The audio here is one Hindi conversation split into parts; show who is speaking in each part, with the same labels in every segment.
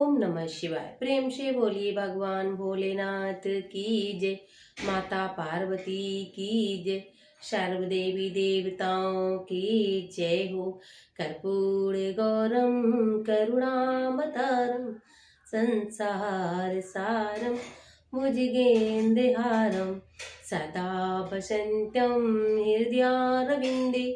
Speaker 1: ओम नमः शिवाय। प्रेम से बोलिए भगवान भोलेनाथ की जय। माता पार्वती की जय। सर्वदेवी देवताओं की जय हो। कर्पूर गौरम करुणावतारम संसार सारम भुजगेन्द्रहारम सदा वसन्त्यं हृदयारविन्दे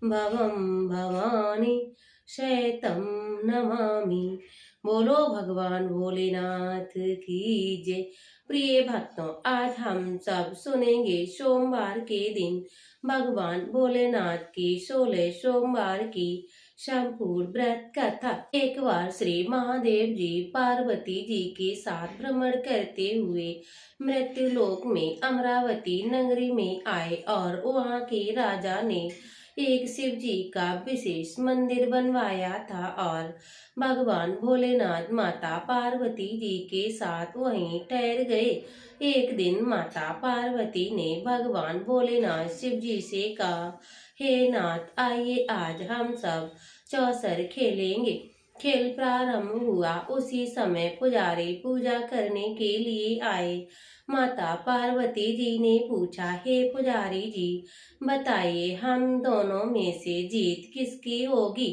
Speaker 1: भवं भवानी शैतं नमामि। बोलो भगवान भोलेनाथ की जय। प्रिय भक्तों, आज हम सब सुनेंगे सोमवार के दिन भगवान भोलेनाथ की 16 सोमवार की संपूर्ण व्रत कथा। एक बार श्री महादेव जी पार्वती जी के साथ भ्रमण करते हुए मृत्यु लोक में अमरावती नगरी में आए और वहाँ के राजा ने एक शिव जी का विशेष मंदिर बनवाया था और भगवान भोलेनाथ माता पार्वती जी के साथ वहीं ठहर गए। एक दिन माता पार्वती ने भगवान भोलेनाथ शिव जी से कहा, हे नाथ, आइए आज हम सब चौसर खेलेंगे। खेल प्रारंभ हुआ उसी समय पुजारी पूजा करने के लिए आए। माता पार्वती जी ने पूछा, हे पुजारी जी, बताइए हम दोनों में से जीत किसकी होगी।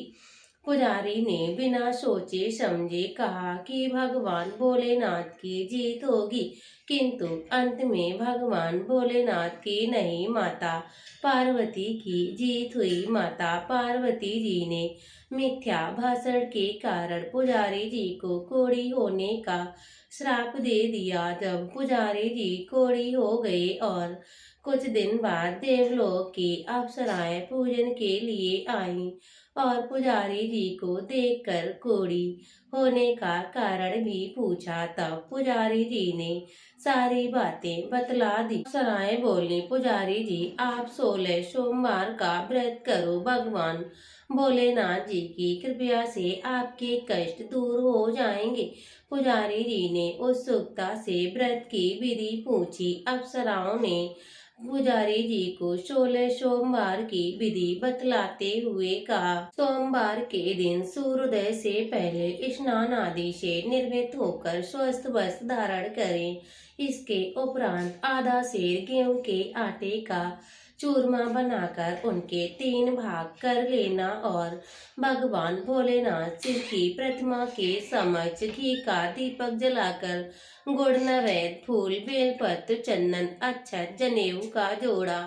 Speaker 1: पुजारी ने बिना सोचे समझे कहा कि भगवान भोलेनाथ की जीत होगी, किंतु अंत में भगवान भोलेनाथ की नहीं, माता पार्वती की जीत हुई। माता पार्वती जी ने मिथ्या भाषण के कारण पुजारी जी को कोढ़ी होने का श्राप दे दिया। जब पुजारी जी कोढ़ी हो गए और कुछ दिन बाद देवलोक की अप्सराएं पूजन के लिए आईं और पुजारी जी को देखकर कोढ़ी होने का कारण भी पूछा, तब पुजारी जी ने सारी बातें बतला दी। अप्सराएं बोली, पुजारी जी, आप 16 सोमवार का व्रत करो, भगवान भोलेनाथ जी की कृपा से आपके कष्ट दूर हो जाएंगे। पुजारी जी ने उत्सुकता से व्रत की विधि पूछी। अप्सराओं ने पुजारी जी को 16 सोमवार की विधि बतलाते हुए कहा, सोमवार के दिन सूर्योदय से पहले स्नान आदि से निर्वृत्त होकर स्वस्थ वस्त्र धारण करें। इसके उपरांत आधा सेर गेहूं के आटे का चूरमा बनाकर उनके 3 भाग कर लेना और भगवान भोलेनाथ शिव की प्रतिमा के समक्ष घी का दीपक जलाकर गुड़, नैवेद्य, फूल, बेलपत्र, चंदन, अक्षत, जनेऊ का जोड़ा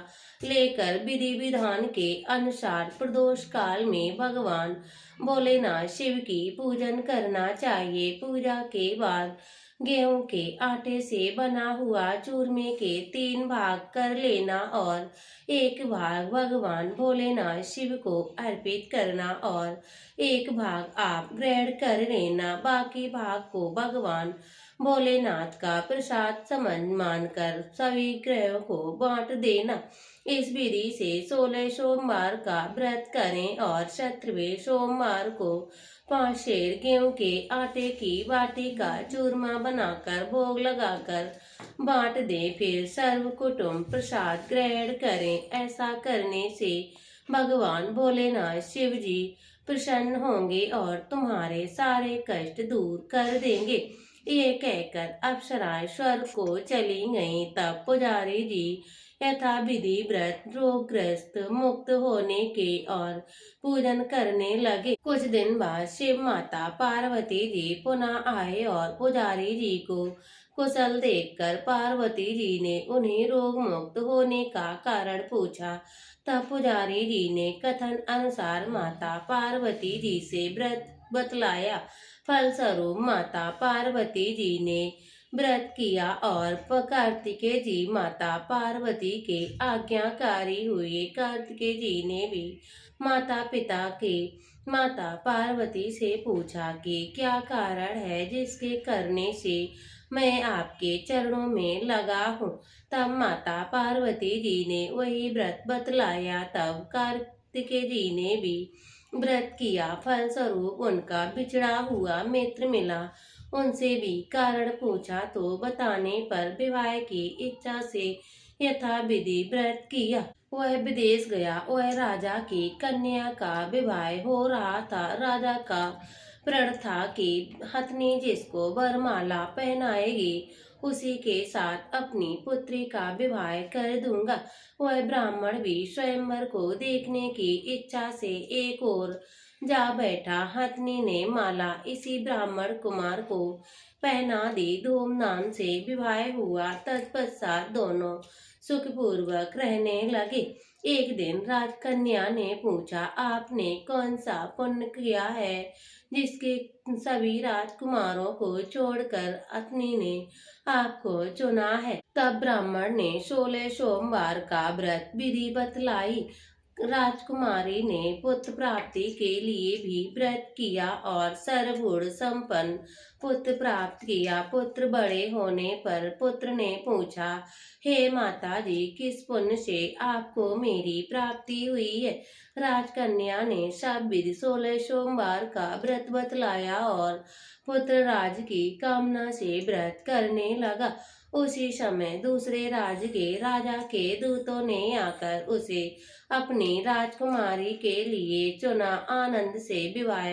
Speaker 1: लेकर विधि विधान के अनुसार प्रदोष काल में भगवान भोलेनाथ शिव की पूजन करना चाहिए। पूजा के बाद गेहूं के आटे से बना हुआ चूरमे के 3 भाग कर लेना और एक भाग भगवान भोलेनाथ शिव को अर्पित करना और एक भाग आप ग्रहण कर लेना। बाकी भाग को भगवान भोलेनाथ का प्रसाद समझ मानकर सभी ग्रहों को बांट देना। इस विधि से 16 सोमवार का व्रत करें और 17वें सोमवार को 5 सेर गेहूं के आटे की बाटी का चूरमा बनाकर भोग लगाकर बांट दें। फिर सर्व कुटुंब प्रसाद ग्रहण करें। ऐसा करने से भगवान भोलेनाथ शिव जी प्रसन्न होंगे और तुम्हारे सारे कष्ट दूर कर देंगे। ये कहकर अप्सराएं स्वर्ग को चली गईं। तब पुजारी जी यथा विधि व्रत रोगग्रस्त मुक्त होने के और पूजन करने लगे। कुछ दिन बाद शिव माता पार्वती जी पुनः आए और पुजारी जी को कुशल देखकर पार्वती जी ने उन्हें रोग मुक्त होने का कारण पूछा। तब पुजारी जी ने कथन अनुसार माता पार्वती जी से व्रत बतलाया। फलस्वरूप माता पार्वती जी ने व्रत किया और कार्तिकेय जी माता पार्वती के आज्ञाकारी हुए। कार्तिकेय जी ने भी माता पार्वती से पूछा कि क्या कारण है जिसके करने से मैं आपके चरणों में लगा हूँ। तब माता पार्वती जी ने वही व्रत बतलाया। तब कार्तिकेय जी ने भी व्रत किया। फलस्वरूप उनका बिछड़ा हुआ मित्र मिला। उनसे भी कारण पूछा तो बताने पर विवाह की इच्छा से यथा विधि व्रत किया। वह विदेश गया। वह राजा की कन्या का विवाह हो रहा था। राजा का प्रण था कि हथनी जिसको वरमाला पहनाएगी उसी के साथ अपनी पुत्री का विवाह कर दूंगा। वह ब्राह्मण भी स्वयंवर को देखने की इच्छा से एक ओर जा बैठा। हथनी ने माला इसी ब्राह्मण कुमार को पहना दी। धूमधाम से विवाह हुआ। तत्पश्चात दोनों सुखपूर्वक रहने लगे। एक दिन राजकन्या ने पूछा, आपने कौन सा पुण्य किया है जिसके सभी राजकुमारों को छोड़कर अग्नि ने आपको चुना है? तब ब्राह्मण ने 16 सोमवार का व्रत विधि बतलाई। राजकुमारी ने पुत्र प्राप्ति के लिए भी व्रत किया और सर्वगुण संपन्न पुत्र प्राप्त किया। पुत्र बड़े होने पर पुत्र ने पूछा, हे माता जी, किस पुण्य से आपको मेरी प्राप्ति हुई है? राजकन्या ने सब विधि 16 सोमवार का व्रत बतलाया और पुत्र राज की कामना से व्रत करने लगा। उसी समय दूसरे राज्य के राजा के दूतों ने आकर उसे अपनी राजकुमारी के लिए चुना। आनंद से विवाह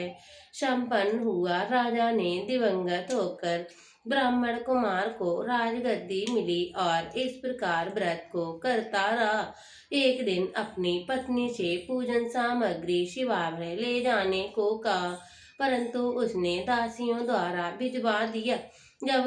Speaker 1: संपन्न हुआ। राजा ने दिवंगत होकर ब्राह्मण कुमार को राजगद्दी मिली और इस प्रकार व्रत को करता रहा। एक दिन अपनी पत्नी से पूजन सामग्री शिवालय ले जाने को कहा, परंतु उसने दासियों द्वारा भिजवा दिया। जब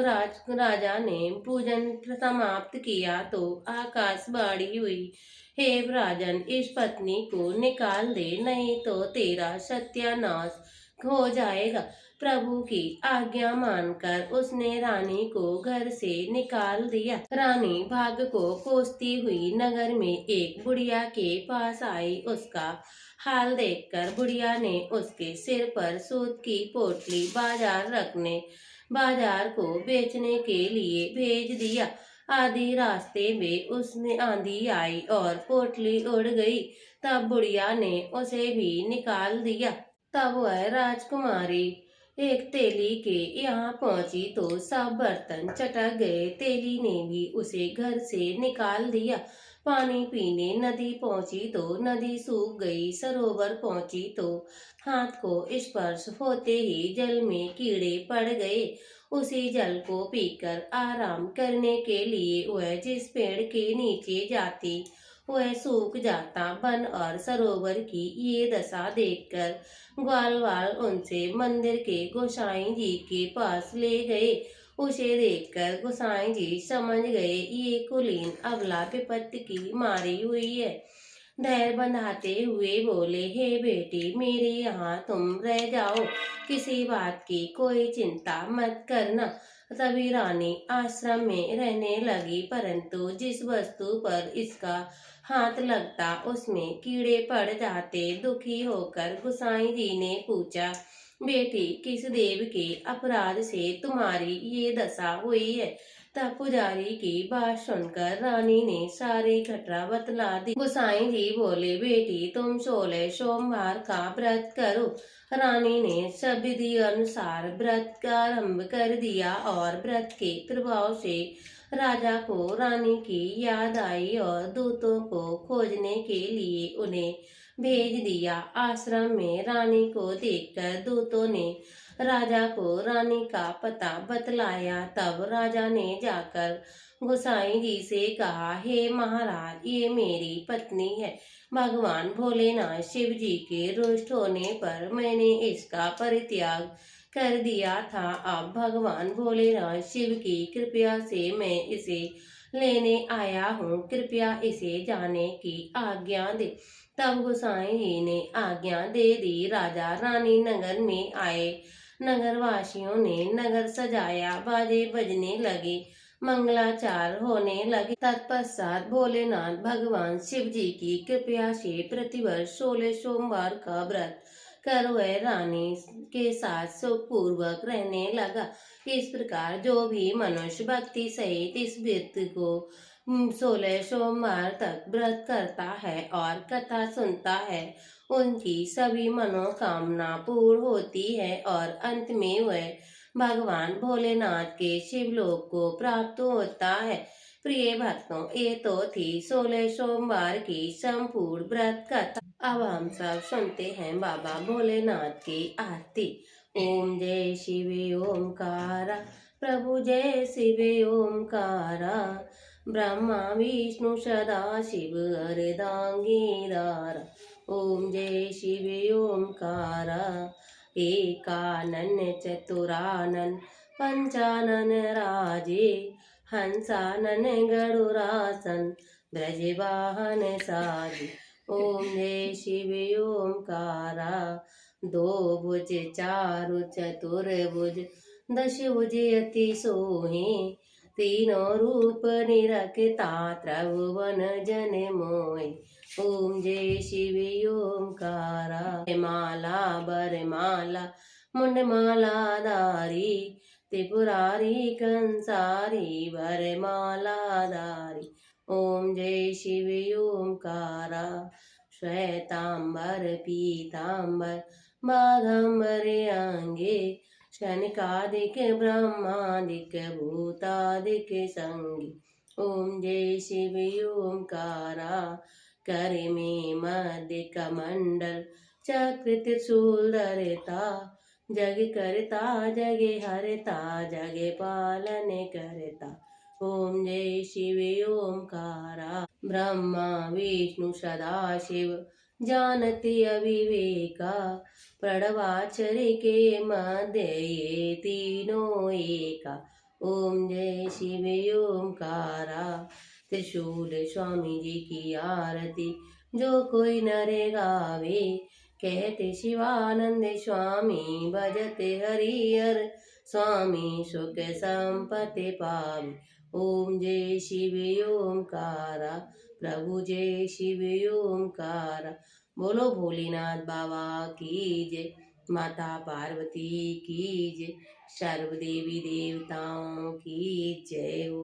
Speaker 1: राजा ने पूजन समाप्त किया तो आकाशवाणी हुई, हे राजन, इस पत्नी को निकाल दे, नहीं तो तेरा सत्यानाश हो जाएगा। प्रभु की आज्ञा मानकर उसने रानी को घर से निकाल दिया। रानी भाग्य को कोसती हुई नगर में एक बुढ़िया के पास आई। उसका हाल देखकर बुढ़िया ने उसके सिर पर सूत की पोटली बाजार को बेचने के लिए भेज दिया। आधी रास्ते में उसने आंधी आई और पोटली उड़ गई। तब बुढ़िया ने उसे भी निकाल दिया। तब वह राजकुमारी एक तेली के यहाँ पहुंची तो सब बर्तन चटक गए। तेली ने भी उसे घर से निकाल दिया। पानी पीने नदी पहुंची तो नदी सूख गई। सरोवर पहुंची तो हाथ को स्पर्श होते ही जल में कीड़े पड़ गए। उसी जल को पीकर आराम करने के लिए वह जिस पेड़ के नीचे जाती वह सूख जाता। वन और सरोवर की ये दशा देखकर ग्वालवाल उनसे मंदिर के गोसाई जी के पास ले गए। उसे देखकर गोसाई जी समझ गए ये कुलीन अबला विपत्ति की मारी हुई है। धैर्य बंधाते हुए बोले, हे बेटी, मेरे यहाँ तुम रह जाओ, किसी बात की कोई चिंता मत करना। तभी रानी आश्रम में रहने लगी, परंतु जिस वस्तु पर इसका हाथ लगता उसमें कीड़े पड़ जाते। दुखी होकर गोसाई जी ने पूछा, बेटी, किस देव के अपराध से तुम्हारी ये दशा हुई है? तब पुजारी की बात सुनकर रानी ने सारी घटना बतला दी। गोसाई जी बोले, बेटी, तुम 16 सोमवार का व्रत करो। रानी ने सब विधि अनुसार व्रत का आरंभ कर दिया और व्रत के प्रभाव से राजा को रानी की याद आई और दूतों को खोजने के लिए उन्हें भेज दिया। आश्रम में रानी को देखकर दूतों ने राजा को रानी का पता बतलाया। तब राजा ने जाकर गोसाई जी से कहा, हे महाराज, ये मेरी पत्नी है। भगवान भोलेनाथ शिव जी के रुष्ट होने पर मैंने इसका परित्याग कर दिया था। अब भगवान भोलेनाथ शिव की कृपा से मैं इसे लेने आया हूँ। कृपया इसे जाने की आज्ञा दे। तब गोसाई जी ने आज्ञा दे दी। राजा रानी नगर में आए। नगरवासियों ने नगर सजाया, बाजे बजने लगे, मंगलाचार होने लगे। तत्पश्चात भोलेनाथ भगवान शिव जी की कृपा से प्रतिवर्ष 16 सोमवार का व्रत कर वह रानी के साथ सुखपूर्वक रहने लगा। इस प्रकार जो भी मनुष्य भक्ति सहित इस व्रत को 16 सोमवार तक व्रत करता है और कथा सुनता है, उनकी सभी मनोकामना पूर्ण होती है और अंत में वह भगवान भोलेनाथ के शिवलोक को प्राप्त होता है। प्रिय भक्तों, ये तो थी 16 सोमवार की संपूर्ण व्रत कथा। अब हम सब सुनते हैं बाबा भोलेनाथ की आरती। ओम जय शिव ओमकारा, प्रभु जय शिव ओमकारा, ब्रह्मा विष्णु सदा शिव अर्धांगीदारा। ओम जय शिव ओमकारा, एकानन चतुरानन पंचानन राजे, हंसानन गरुरासन ब्रजवाहन साजे। ओम जय शिव ओमकारा, दो भुज चारु चतुर्भुज दश भुज अति सोहे, तीनों रूप निरखता त्रिभुवन जन मोहि। ओम जय शिव ओमकारा, माला बरमाला मुंडमाला धारी, त्रिपुरारी कंसारी बरमाला धारी। ओम जय शिव ओमकारा, श्वेतांबर पीतांबर बाघंबरे अंगे, शनकादिक ब्रह्मादिक भूतादिक संगी। ओम जय शिव ओमकारा, कर में मध्य कमंडल चक्र त्रिशूल धरता, जग करता जग हरता जग पालन करता। ओम जय शिव ओमकारा, ब्रह्मा विष्णु सदा शिव जानति अविवेका, प्रणवाचर्य के मध्य ये तीनों एका। ओम जय शिव ओमकारा, त्रिशूल स्वामी जी की आरती जो कोई नरे गावे, कहते शिवानंद स्वामी भजते हरिहर स्वामी, सुख संपत्ति पावे। ओम जय शिव ओमकारा, प्रभु जय शिव ओमकारा। बोलो भोलेनाथ बाबा की जय, माता पार्वती की जय, सर्व देवी देवताओं की जय।